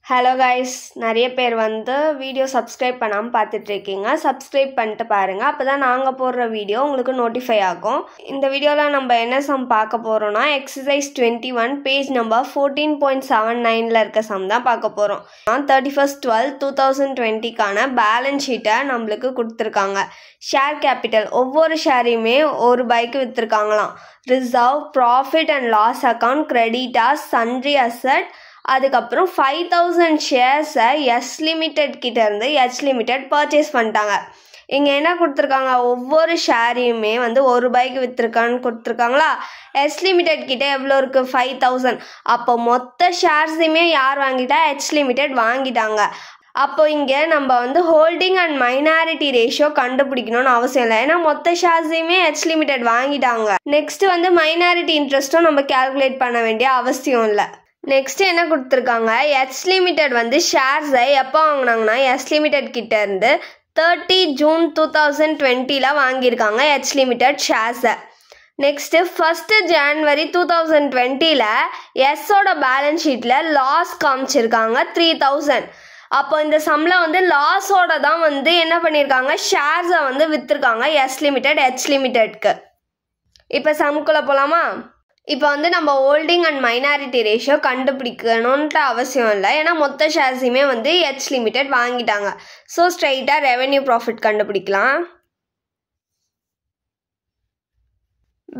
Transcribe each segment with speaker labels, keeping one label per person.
Speaker 1: Hello guys, நிறைய பேர் வந்து வீடியோ சப்ஸ்கிரைப் பண்ணாமல் பார்த்துட்ருக்கீங்க. சப்ஸ்கிரைப் பண்ணிட்டு பாருங்கள், அப்போ தான் நாங்கள் போடுற வீடியோ உங்களுக்கு நோட்டிஃபை ஆகும். இந்த வீடியோவில் நம்ம என்ன சம் பார்க்க போகிறோன்னா எக்ஸசைஸ் 21 பேஜ் நம்பர் 14.79 இருக்க சம் தான் பார்க்க போகிறோம். 31/12/2020க்கான பேலன்ஸ் ஷீட்டை நம்மளுக்கு கொடுத்துருக்காங்க. ஷேர் கேபிட்டல் ஒவ்வொரு ஷேரையுமே ₹1 விற்றுருக்காங்களாம். Reserve, profit and loss account, creditors, sundry asset, அதுக்கப்புறம் 5000 ஷேர்ஸை எஸ் லிமிடெட் கிட்டேருந்து எச் லிமிடெட் பர்ச்சேஸ் பண்ணிட்டாங்க. இங்கே என்ன கொடுத்துருக்காங்க, ஒவ்வொரு ஷேரையுமே வந்து ₹1 விற்றுருக்கான்னு கொடுத்துருக்காங்களா. எஸ் லிமிடெட் கிட்டே எவ்வளோ இருக்குது, 5000. அப்போ மொத்த ஷேர்ஸையுமே யார் வாங்கிட்டா, எச் லிமிடெட் வாங்கிட்டாங்க. அப்போ இங்கே நம்ம வந்து ஹோல்டிங் அண்ட் மைனாரிட்டி ரேஷியோ கண்டுபிடிக்கணும்னு அவசியம் இல்லை, ஏன்னா மொத்த ஷேர்ஸையுமே எச் லிமிடெட் வாங்கிட்டாங்க. நெக்ஸ்ட் வந்து மைனாரிட்டி இன்ட்ரெஸ்ட்டும் நம்ம கால்குலேட் பண்ண வேண்டிய அவசியம் இல்லை. நெக்ஸ்ட் என்ன கொடுத்துருக்காங்க, எச் லிமிடெட் வந்து ஷேர்ஸை எப்போ வாங்கினாங்கன்னா எஸ் லிமிடெட் கிட்டேருந்து 30 ஜூன் 2020 வாங்கியிருக்காங்க எச் லிமிடெட் ஷேர்ஸை. நெக்ஸ்ட்டு 1 ஜனவரி 2020 எஸ்ஸோட பேலன்ஸ் ஷீட்டில் லாஸ் காமிச்சிருக்காங்க 3000. அப்போ இந்த சம்மில் வந்து லாஸோட தான் வந்து என்ன பண்ணியிருக்காங்க, ஷேர்ஸை வந்து விற்றுருக்காங்க எஸ் லிமிடெட் எச் லிமிடெட்க்கு. இப்போ சம்குள்ளே போகலாமா. இப்போ வந்து நம்ம ஹோல்டிங் அண்ட் மைனாரிட்டி ரேஷியோ கண்டுபிடிக்கணுன்ற அவசியம் இல்லை, ஏன்னா மொத்த ஷேர்ஸையுமே வந்து எச் லிமிடெட் வாங்கிட்டாங்க. ஸோ ஸ்ட்ரைட்டாக ரெவென்யூ ப்ராஃபிட் கண்டுபிடிக்கலாம்.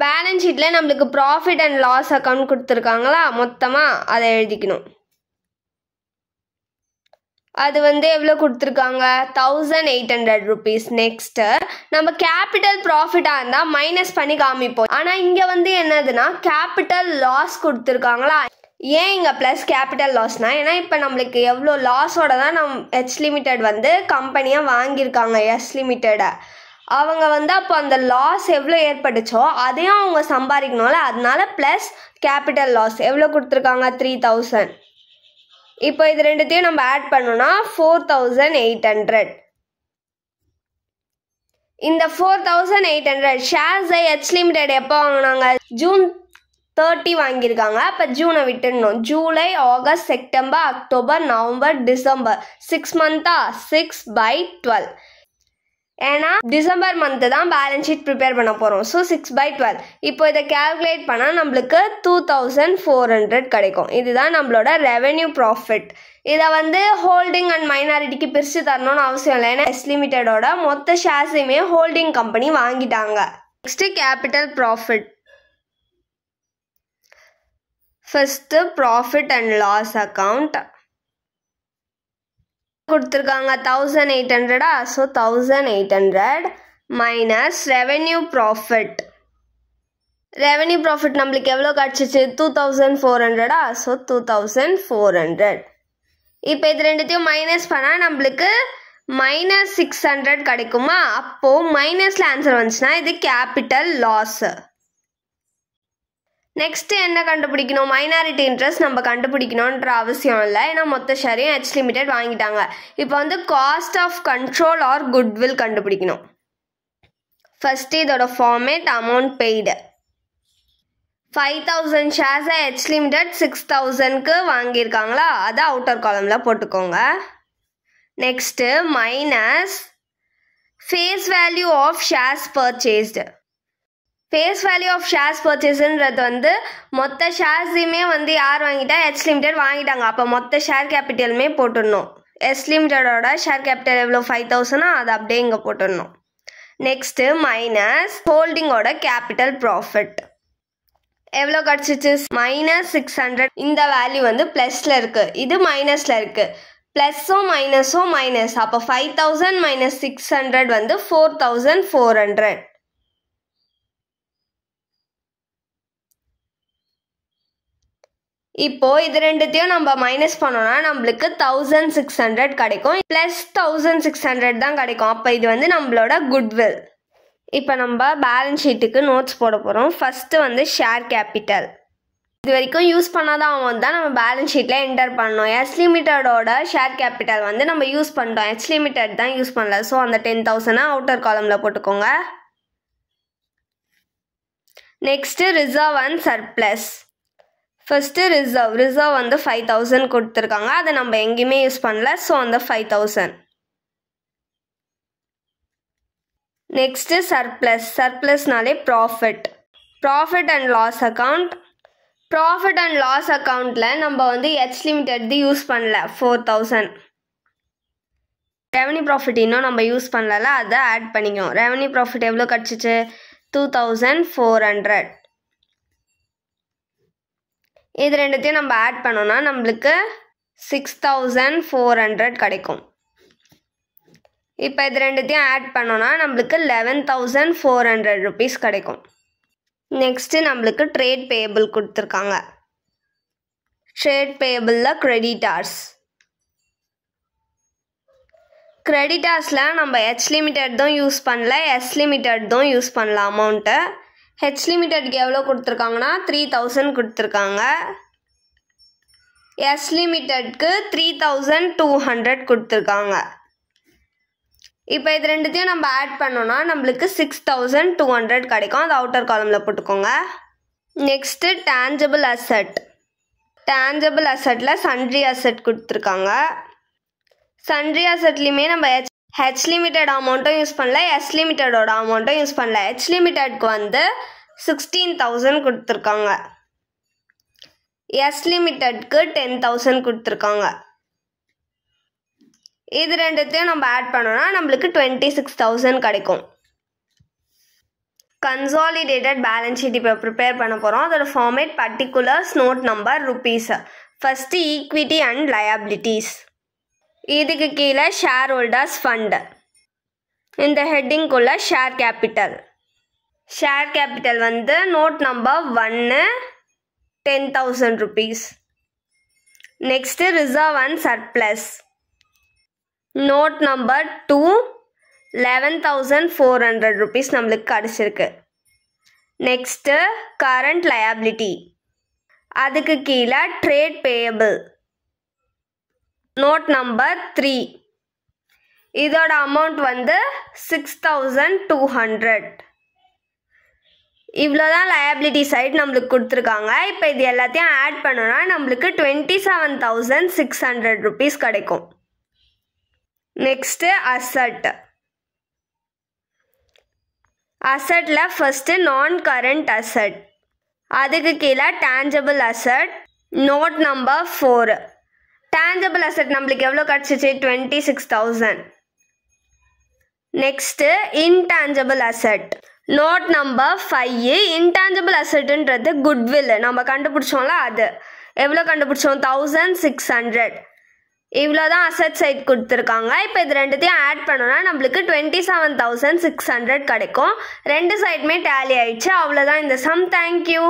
Speaker 1: பேலன்ஸ் ஷீட்டில் நம்மளுக்கு ப்ராஃபிட் அண்ட் லாஸ் அக்கௌண்ட் கொடுத்துருக்காங்களா, மொத்தமாக அதை எழுதிக்கணும். அது வந்து எவ்வளோ கொடுத்துருக்காங்க, ₹1800. நெக்ஸ்ட்டு நம்ம கேபிட்டல் ப்ராஃபிட்டாக இருந்தால் மைனஸ் பண்ணி காமிப்போம். ஆனால் இங்கே வந்து என்னதுன்னா கேபிட்டல் லாஸ் கொடுத்துருக்காங்களா. ஏன் இங்கே ப்ளஸ் கேபிட்டல் லாஸ்னா, ஏன்னா இப்போ நம்மளுக்கு எவ்வளோ லாஸோட தான் எச் லிமிடெட் வந்து கம்பெனியாக வாங்கியிருக்காங்க எஸ் லிமிடெடை. அவங்க வந்து அப்போ அந்த லாஸ் எவ்வளோ ஏற்பட்டுச்சோ அதையும் அவங்க சம்பாதிக்கணும்ல, அதனால ப்ளஸ் கேபிட்டல் லாஸ் எவ்வளோ கொடுத்துருக்காங்க, 3000. இப்போ இது ரெண்டுத்தையும் நம்ம ஆட் பண்ணோம்னா 4800. இந்த 4800 ஷேர்ஸை எச் லிமிடெட் எப்போ வாங்கினாங்க, ஜூன் 30 வாங்கியிருக்காங்க. அப்போ ஜூனை விட்டுடணும். July, August, September, October, November, December 6 மந்த்தா, 6/12. ஏன்னா டிசம்பர் மந்த்து தான் பேலன்ஸ் ஷீட் ப்ரிப்பேர் பண்ண போகிறோம். ஸோ 6/12. இப்போ இதை கேல்குலேட் பண்ணால் நம்மளுக்கு 2400 கிடைக்கும். இதுதான் நம்மளோட ரெவென்யூ ப்ராஃபிட். இதை வந்து ஹோல்டிங் அண்ட் மைனாரிட்டிக்கு பிரித்து தரணும்னு அவசியம் இல்லை, ஏன்னா எஸ் லிமிடெடோட மொத்த ஷேர்ஸையுமே ஹோல்டிங் கம்பெனி வாங்கிட்டாங்க. Next capital profit. First profit and loss account கொடுத்துருக்காங்க 1800. So 1800 minus revenue profit. Revenue profit நம்மளுக்கு எவ்வளோ கிடச்சிச்சு, 2400. ஸோ 2400. இப்போ இது ரெண்டுத்தையும் மைனஸ் பண்ணால் நம்மளுக்கு -600 கிடைக்குமா. அப்போது மைனஸில் ஆன்சர் வந்துச்சுன்னா இது கேபிட்டல் லாஸ். நெக்ஸ்ட்டு என்ன கண்டுபிடிக்கணும், மைனாரிட்டி இன்ட்ரெஸ்ட் நம்ம கண்டுபிடிக்கணுன்ற அவசியம் இல்லை, ஏன்னா மொத்த ஷேரையும் எச் லிமிடெட் வாங்கிட்டாங்க. இப்போ வந்து cost of control or goodwill கண்டுபிடிக்கணும். ஃபஸ்ட்டு இதோட ஃபார்மேட், அமௌண்ட் பெய்டு. 5000 ஷேர்ஸை எச் லிமிடெட் 6000க்கு வாங்கியிருக்காங்களா, அதை அவுட்டர் காலமில் போட்டுக்கோங்க. Next minus face value of shares purchased. Face value of shares பர்ச்சேஸ்ன்றது வந்து மொத்த ஷேர்ஸையுமே வந்து யார் வாங்கிட்டா, எச் லிமிடெட் வாங்கிட்டாங்க. அப்போ மொத்த ஷேர் கேபிட்டலுமே போட்டுடணும். எஸ் லிமிடெடோட ஷேர் கேபிட்டல் எவ்வளோ, 5000, அதை அப்படியே இங்கே போட்டுடணும். நெக்ஸ்ட்டு மைனஸ் ஹோல்டிங்கோட கேபிட்டல் ப்ராஃபிட் எவ்வளோ கிடச்சிச்சு, -600. இந்த வேல்யூ வந்து ப்ளஸில் இருக்குது, இது மைனஸில் இருக்குது. ப்ளஸ்ஸும் மைனஸும் மைனஸ். அப்போ 5000 - 600 வந்து 4400. இப்போ இது ரெண்டுத்தையும் நம்ம மைனஸ் பண்ணோம்னா நம்மளுக்கு 1600 கிடைக்கும். ப்ளஸ் 1600 தான் கிடைக்கும். அப்போ இது வந்து நம்மளோட குட்வில். இப்போ நம்ம பேலன்ஸ் ஷீட்டுக்கு நோட்ஸ் போட போகிறோம். ஃபஸ்ட்டு வந்து ஷேர் கேபிட்டல். இது வரைக்கும் யூஸ் பண்ணாத அமௌண்ட் தான் நம்ம பேலன்ஸ் ஷீட்டில் என்டர் பண்ணோம். எஸ் லிமிட்டடோட ஷேர் கேபிட்டல் வந்து நம்ம யூஸ் பண்ணிட்டோம், எச் லிமிடெட் தான் யூஸ் பண்ணல. ஸோ அந்த 10,000 அவுட்டர் காலமில் போட்டுக்கோங்க. Next reserve and surplus. First reserve வந்து 5000 கொடுத்துருக்காங்க, அதை நம்ம எங்கேயுமே யூஸ் பண்ணல, ஸோ அந்த 5000. நெக்ஸ்ட்டு சர்ப்ளஸ்னாலே profit and loss account. Profit and loss அக்கௌண்ட்டில் நம்ம வந்து H லிமிட்டட் யூஸ் பண்ணல 4000. ரெவன்யூ ப்ராஃபிட் இன்னும் நம்ம யூஸ் பண்ணல, அதை ஆட் பண்ணிக்கோம். ரெவன்யூ ப்ராஃபிட் எவ்வளோ கிடச்சிச்சு? 2400. இது ரெண்டுத்தையும் நம்ம ஆட் பண்ணோன்னா நம்மளுக்கு 6400 கிடைக்கும். இப்போ இது ரெண்டுத்தையும் ஆட் பண்ணோன்னா நம்மளுக்கு 11400 rupees கிடைக்கும். நெக்ஸ்ட்டு நம்மளுக்கு ட்ரேட் பேயபிள் கொடுத்துருக்காங்க. ட்ரேட் பேயபிளில் கிரெடிட்டார்ஸில் நம்ம H லிமிட்டட் தான் யூஸ் பண்ணல, S லிமிட்டட் தான் யூஸ் பண்ணலாம் அமௌண்ட்டை. H லிமிட்டட்க்கு எவ்வளோ கொடுத்துருக்காங்கன்னா 3000 கொடுத்துருக்காங்க. S லிமிட்டட்க்கு 3200 கொடுத்துருக்காங்க. இப்போ இது ரெண்டுத்தையும் நம்ம ஆட் பண்ணோன்னா நம்மளுக்கு 6200 கிடைக்கும். அது அவுட்டர் காலமில் போட்டுக்கோங்க. நெக்ஸ்ட்டு டேஞ்சபிள் அசட்டில் சன்ட்ரி அசட் கொடுத்துருக்காங்க. சன்ட்ரி அசட்லேயுமே நம்ம H லிமிட்டட் அமௌண்ட்டும் யூஸ் பண்ணல, S லிமிட்டடோட அமௌண்ட்டும் யூஸ் பண்ணல. H லிமிட்டட்க்கு வந்து 16000 கொடுத்துருக்காங்க, S லிமிட்டட்க்கு 10000 கொடுத்துருக்காங்க. இது ரெண்டுத்தையும் நம்ம ஆட் பண்ணோன்னா நம்மளுக்கு 26000 கிடைக்கும். கன்சாலிடேட்டட் பேலன்ஸ் ஷீட் இப்போ ப்ரிப்பேர் பண்ண போகிறோம். அதோட format particulars, note number, rupees. First equity and liabilities. இதுக்கு கீழே ஷேர் ஹோல்டர்ஸ் ஃபண்ட். இந்த ஹெட்டிங்குள்ள ஷேர் கேபிட்டல் வந்து note number 1 10,000 rupees. Next reserve and surplus. Note number 2 11,400 rupees நம்மளுக்கு கிடச்சிருக்கு. Next current liability. அதுக்கு கீழே ட்ரேட் பேயபிள் நோட் நம்பர் 3. இதோட அமௌண்ட் வந்து 6200. இவ்வளோதான் லயபிலிட்டி சைடு நம்மளுக்கு கொடுத்துருக்காங்க. இப்போ இது எல்லாத்தையும் ஆட் பண்ணோன்னா நம்மளுக்கு 27,600 rupees கிடைக்கும். நெக்ஸ்ட்டு அசட்டில் ஃபஸ்ட்டு நான் கரண்ட் அசட். அதுக்கு கீழே tangible asset note number 4. Tangible asset நம்மளுக்கு எவ்வளோ கிடச்சிச்சு? 26,000. Next intangible asset note number 5. இன்டேஞ்சபிள் அசட்டுன்றது குட்வில் நம்ம கண்டுபிடிச்சோம்ல, அது எவ்வளோ கண்டுபிடிச்சோம்? 1600. இவ்வளோ தான் அசட் சைட் கொடுத்துருக்காங்க. இப்போ இது ரெண்டுத்தையும் ஆட் பண்ணோன்னா நம்மளுக்கு 27,600 கிடைக்கும். ரெண்டு சைடுமே டேலி ஆயிடுச்சு. அவ்வளோதான் இந்த சம். தேங்க்யூ.